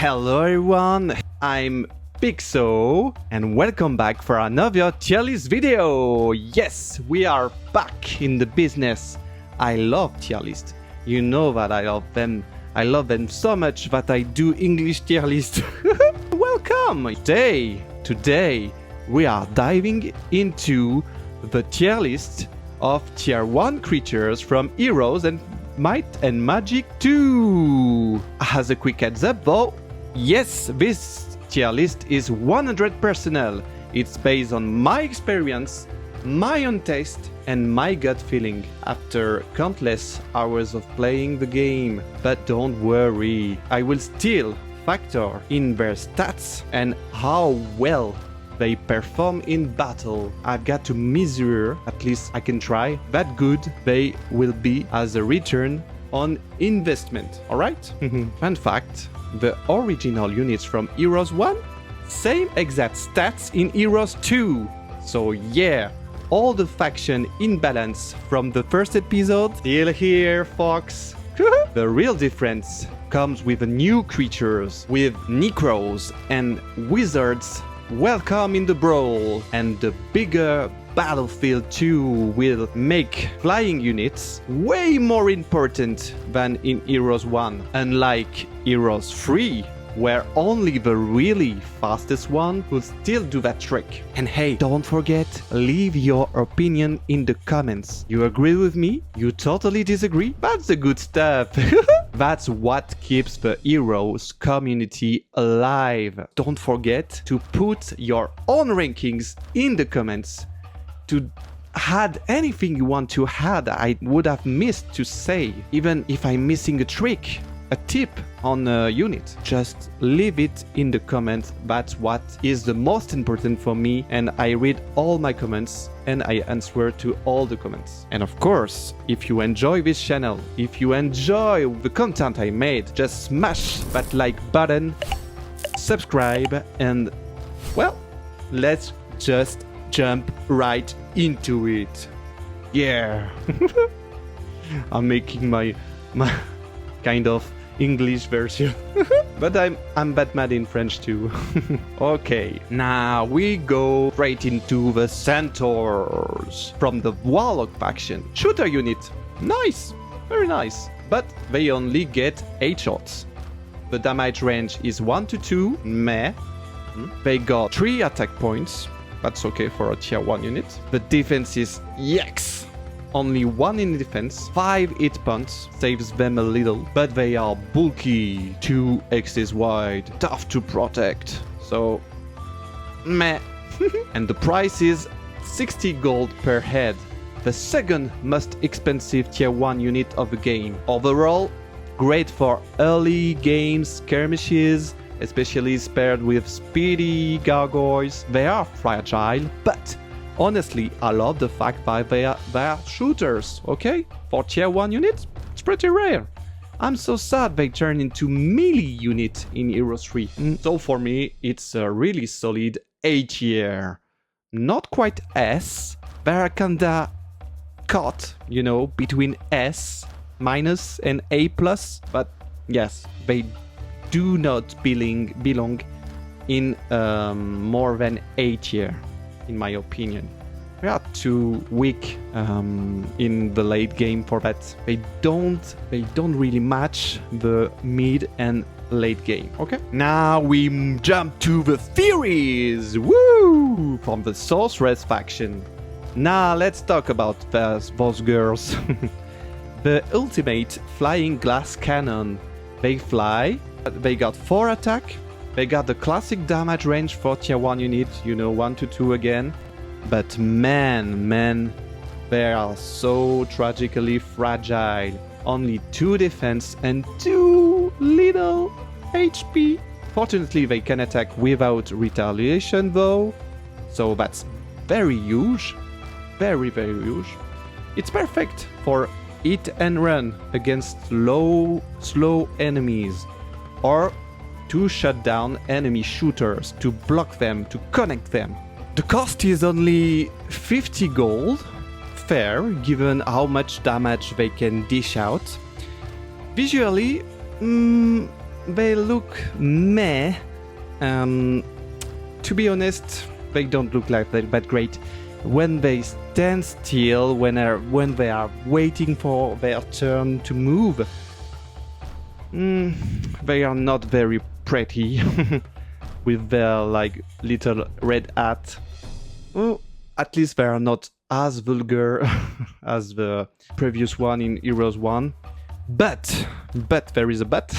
Hello everyone, I'm Pixo and welcome back for another tier list video. Yes, we are back in the business. I love tier list. You know that I love them. I love them so much that I do English tier list. Welcome! Today we are diving into the tier list of tier 1 creatures from Heroes and Might and Magic 2. As a quick heads up though, yes, this tier list is 100% personal. It's based on my experience, my own taste, and my gut feeling after countless hours of playing the game. But don't worry, I will still factor in their stats and how well they perform in battle. I've got to measure, at least I can try, that good they will be as a return on investment. Alright? Fun fact, the original units from Heroes 1, same exact stats in Heroes 2. So yeah, all the faction in balance from the first episode still here, folks. The real difference comes with the new creatures, with Necros and Wizards. Welcome in the brawl, and the bigger battlefield 2 will make flying units way more important than in Heroes 1, unlike Heroes 3, where only the really fastest one will still do that trick. And hey, don't forget, leave your opinion in the comments. You agree with me? You totally disagree? That's the good stuff. That's what keeps the Heroes community alive. Don't forget to put your own rankings in the comments, to add anything you want to add I would have missed to say. Even if I'm missing a trick, a tip on a unit, just leave it in the comments. That's what is the most important for me, and I read all my comments and I answer to all the comments. And of course, if you enjoy this channel, if you enjoy the content I made, just smash that like button, subscribe, and well, let's just jump right into it. Yeah. I'm making my kind of English version. But I'm Batman in French too. Okay, now we go straight into the Centaurs from the Warlock faction. Shooter unit. Nice, very nice. But they only get 8 shots. The damage range is 1 to 2. Meh. They got 3 attack points. That's okay for a tier 1 unit. The defense is yikes. Only 1 in defense, 5 hit points, saves them a little, but they are bulky, 2 X's wide, tough to protect, so meh. And the price is 60 gold per head, the second most expensive tier 1 unit of the game. Overall, great for early game skirmishes, especially paired with speedy gargoyles. They are fragile, but honestly, I love the fact that they are shooters, okay? For tier 1 units, it's pretty rare. I'm so sad they turn into melee unit in Heroes 3. So for me, it's a really solid A tier. Not quite S, they're kinda caught, you know, between S minus and A plus, but yes, they do not belong in more than A tier. In my opinion, they are too weak in the late game for that. They don't really match the mid and late game. Okay, now we jump to the Fairies. Woo! From the Sorceress faction. Now let's talk about those girls. The ultimate flying glass cannon. They fly. They got 4 attack. They got the classic damage range for tier 1 unit, you know, 1 to 2 again. But man, they are so tragically fragile. Only 2 defense and 2 little HP. Fortunately, they can attack without retaliation though. So that's very huge. Very huge. It's perfect for hit and run against slow enemies. Or to shut down enemy shooters, to block them, to connect them. The cost is only 50 gold, fair given how much damage they can dish out. Visually, they look meh. To be honest, they don't look like that great. When they stand still, when they are waiting for their turn to move, they are not very pretty with their like little red hat. Well, at least they are not as vulgar as the previous one in Heroes 1. But there is a but.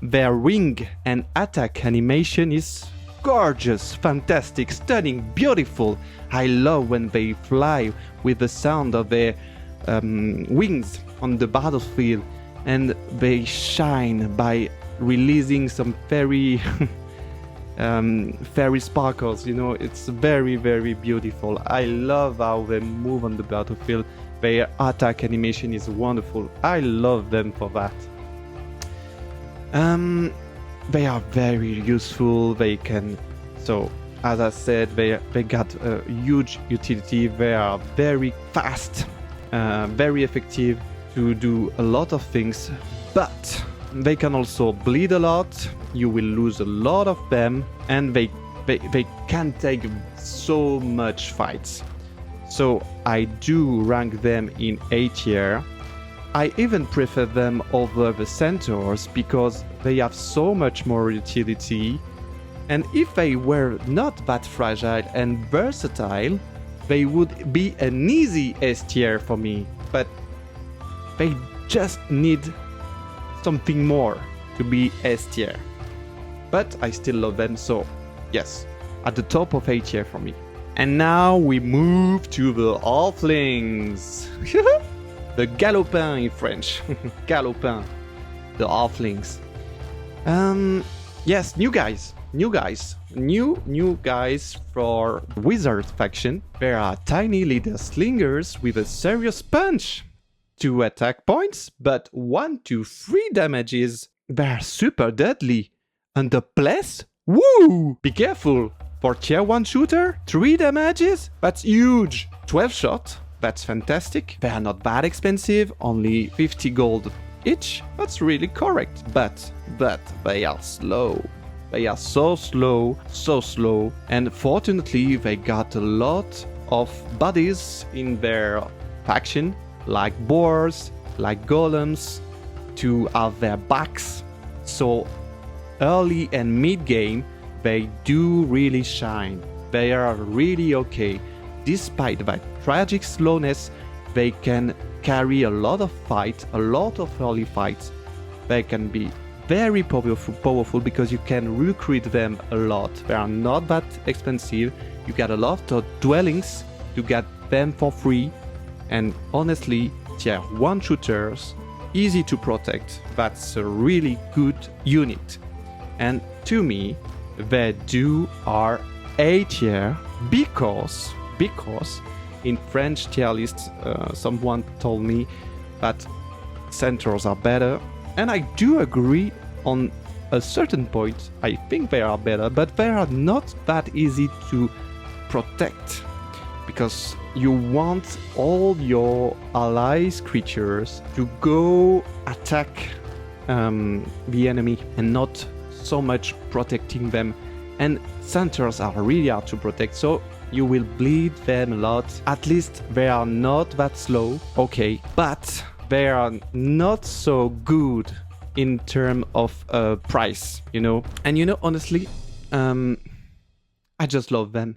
Their wing and attack animation is gorgeous, fantastic, stunning, beautiful. I love when they fly with the sound of their wings on the battlefield, and they shine by releasing some fairy sparkles. You know, it's very, very beautiful. I love how they move on the battlefield. Their attack animation is wonderful. I love them for that. They are very useful. They can, so as I said, they got a huge utility. They are very fast, very effective to do a lot of things, but they can also bleed a lot. You will lose a lot of them, and they can take so much fights. So I do rank them in A tier. I even prefer them over the Centaurs because they have so much more utility, and if they were not that fragile and versatile, they would be an easy S tier for me, but they just need something more to be S tier. But I still love them, so yes, at the top of A tier for me. And now we move to the Halflings. The galopins in French. Galopins. The Halflings. Yes, new guys for Wizard faction. There are tiny little slingers with a serious punch. 2 attack points, but 1 to 3 damages. They're super deadly. And the plus? Woo! Be careful. For tier 1 shooter, 3 damages? That's huge. 12 shot. That's fantastic. They are not that expensive, only 50 gold each. That's really correct. But they are slow. They are so slow. And fortunately, they got a lot of buddies in their faction, like boars, like golems, to have their backs. So early and mid game, they do really shine. They are really okay. Despite that tragic slowness, they can carry a lot of fights, a lot of early fights. They can be very powerful because you can recruit them a lot. They are not that expensive. You get a lot of dwellings to get them for free. And honestly, tier 1 shooters, easy to protect. That's a really good unit. And to me, they are A tier because in French tier lists, someone told me that Centaurs are better, and I do agree on a certain point. I think they are better, but they are not that easy to protect, because you want all your allies' creatures to go attack the enemy and not so much protecting them. And Centaurs are really hard to protect, so you will bleed them a lot. At least they are not that slow, okay, but they are not so good in terms of price, you know. And you know, honestly, I just love them.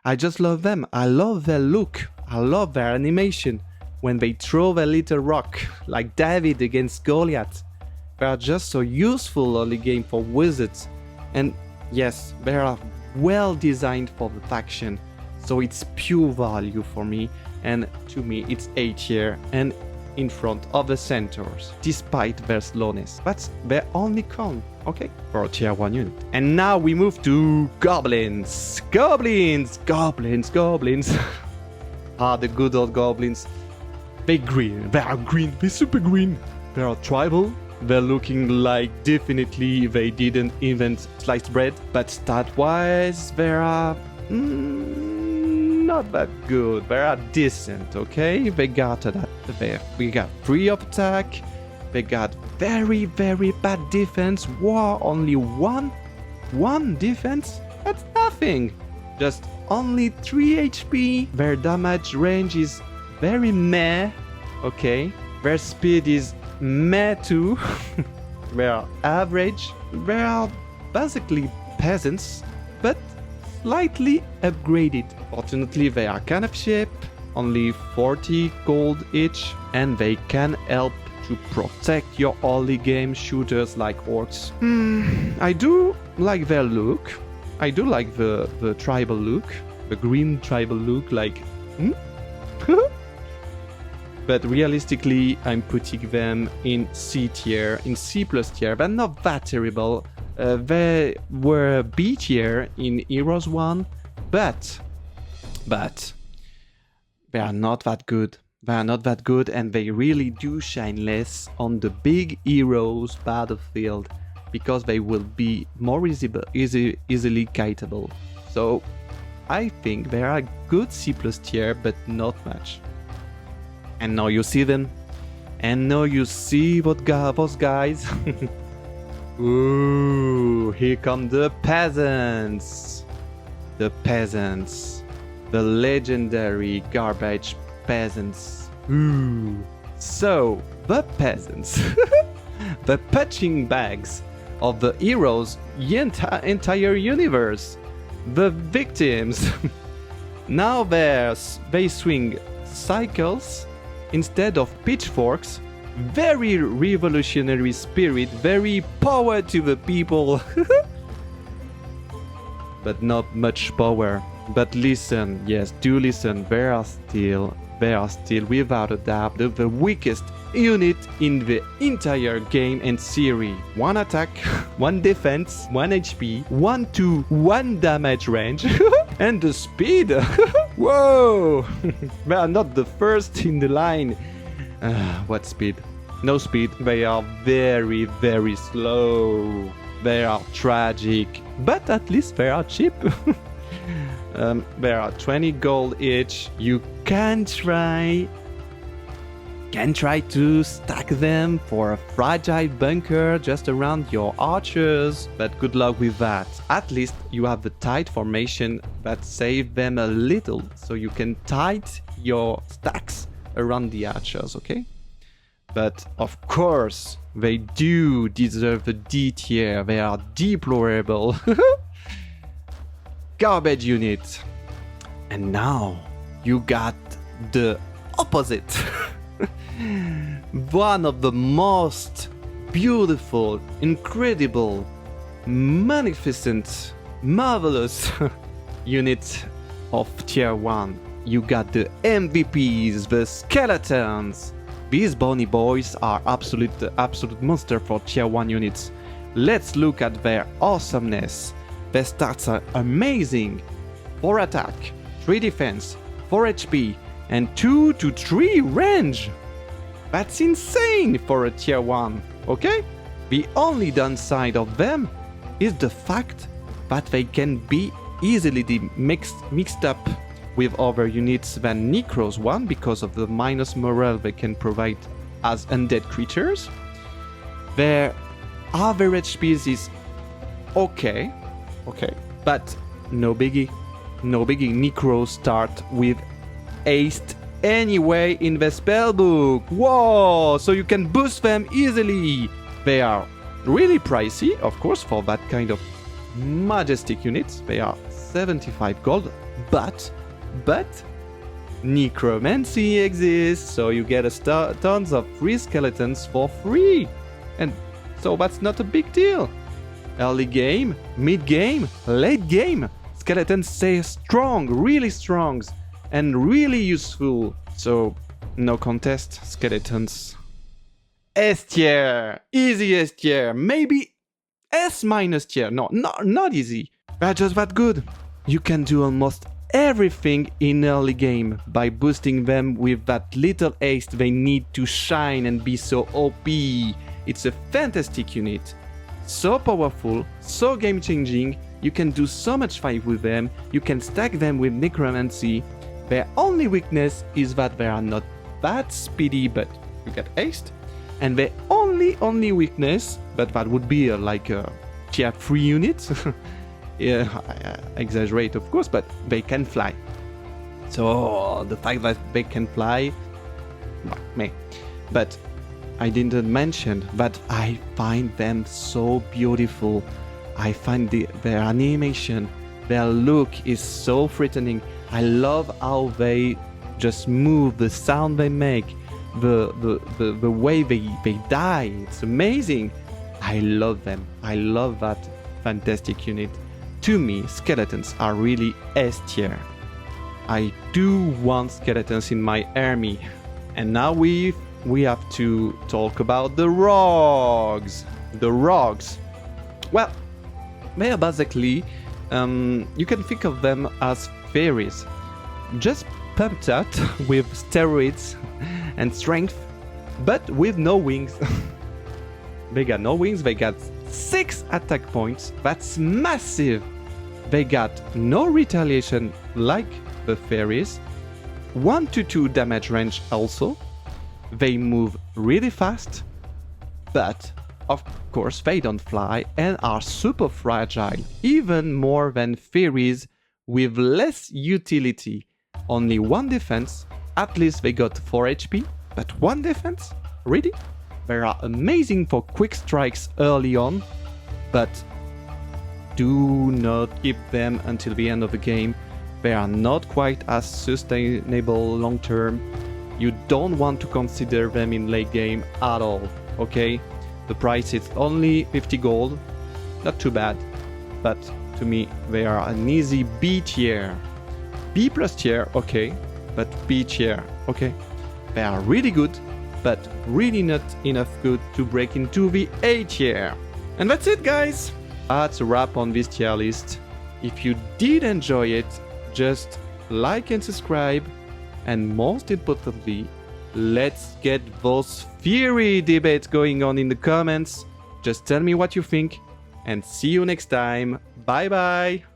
I love their look. I love their animation when they throw their little rock, like David against Goliath. They are just so useful early game for wizards. And yes, they are well designed for the faction, so it's pure value for me, and to me it's A tier and in front of the Centaurs, despite their slowness. That's their only con, okay, for a tier 1 unit. And now we move to Goblins. Goblins! Ah, the good old Goblins. They're green, they're super green. They are tribal. They're looking like definitely they didn't invent sliced bread, but stat-wise, they are not that good. They are decent, okay? We got 3 of attack, They got very, very bad defense. Wow, only one defense? That's nothing. Just only 3 HP. Their damage range is very meh. Okay. Their speed is meh too. They are average. They are basically peasants, but slightly upgraded. Fortunately, they are kind of cheap. Only 40 gold each. And they can help to protect your early game shooters like orcs. I do like their look. I do like the tribal look. The green tribal look, like... But realistically, I'm putting them in C tier, in C plus tier. They're not that terrible. They were B tier in Heroes 1, but they are not that good. They are not that good, and they really do shine less on the big heroes battlefield because they will be more easily kiteable. So I think they are a good C plus tier, but not much. And now you see them. And now you see those guys. Ooh, here come the peasants. The peasants. The legendary garbage peasants. Ooh. So, the peasants. The punching bags of the heroes' entire universe. The victims. Now they swing cycles instead of pitchforks. Very revolutionary spirit, very power to the people. But not much power. But listen, yes, do listen, they are still without a doubt the weakest unit in the entire game and series. 1 attack, 1 defense, 1 HP, 1 damage range, and the speed. Whoa! They are not the first in the line. What speed? No speed. They are very, very slow. They are tragic, but at least they are cheap. There are 20 gold each. You can try to stack them for a fragile bunker just around your archers, but good luck with that. At least you have the tight formation that save them a little, so you can tight your stacks around the archers, okay? But of course, they do deserve the D tier. They are deplorable. Garbage unit. And now you got the opposite. One of the most beautiful, incredible, magnificent, marvelous unit of tier 1. You got the MVPs, the skeletons. These bony boys are absolute monster for tier 1 units. Let's look at their awesomeness. Their stats are amazing. 4 attack, 3 defense, 4 HP, and 2 to 3 range. That's insane for a tier 1, okay? The only downside of them is the fact that they can be easily mixed up with other units than Necros 1 because of the minus morale they can provide as undead creatures. Their average speed is okay, but no biggie. Necros start with haste anyway in the spellbook. Whoa! So you can boost them easily. They are really pricey, of course, for that kind of majestic units. They are 75 gold, but necromancy exists, so you get tons of free skeletons for free. And so that's not a big deal. Early game, mid game, late game, skeletons stay strong, really strong, and really useful. So, no contest, skeletons. S tier, easy S tier, maybe S minus tier. No, not easy. They're just that good. You can do almost everything in early game by boosting them with that little haste they need to shine and be so OP. It's a fantastic unit. So powerful, so game-changing, you can do so much fight with them, you can stack them with necromancy. Their only weakness is that they are not that speedy, but you get haste. And the only weakness, but that would be like a tier 3 unit. Yeah, I exaggerate of course, but they can fly. So the fact that they can fly, meh. But I didn't mention that I find them so beautiful. I find their animation, their look is so threatening. I love how they just move, the sound they make, the way they die. It's amazing. I love them. I love that fantastic unit. To me, skeletons are really S tier. I do want skeletons in my army. And now we have to talk about the rogues. The rogues. Well, they are basically, you can think of them as fairies. Just pumped out with steroids and strength, but with no wings. They got no wings, they got 6 attack points. That's massive. They got no retaliation like the fairies. 1 to 2 damage range also. They move really fast, but of course they don't fly and are super fragile, even more than fairies with less utility. Only 1 defense, at least they got 4 HP, but 1 defense? Really? They are amazing for quick strikes early on, but do not keep them until the end of the game. They are not quite as sustainable long term. You don't want to consider them in late game at all, okay? The price is only 50 gold, not too bad, but to me they are an easy B tier. B plus tier, okay, but B tier, okay? They are really good, but really not enough good to break into the A tier. And that's it, guys! That's a wrap on this tier list. If you did enjoy it, just like and subscribe. And most importantly, let's get those theory debates going on in the comments. Just tell me what you think, and see you next time. Bye bye!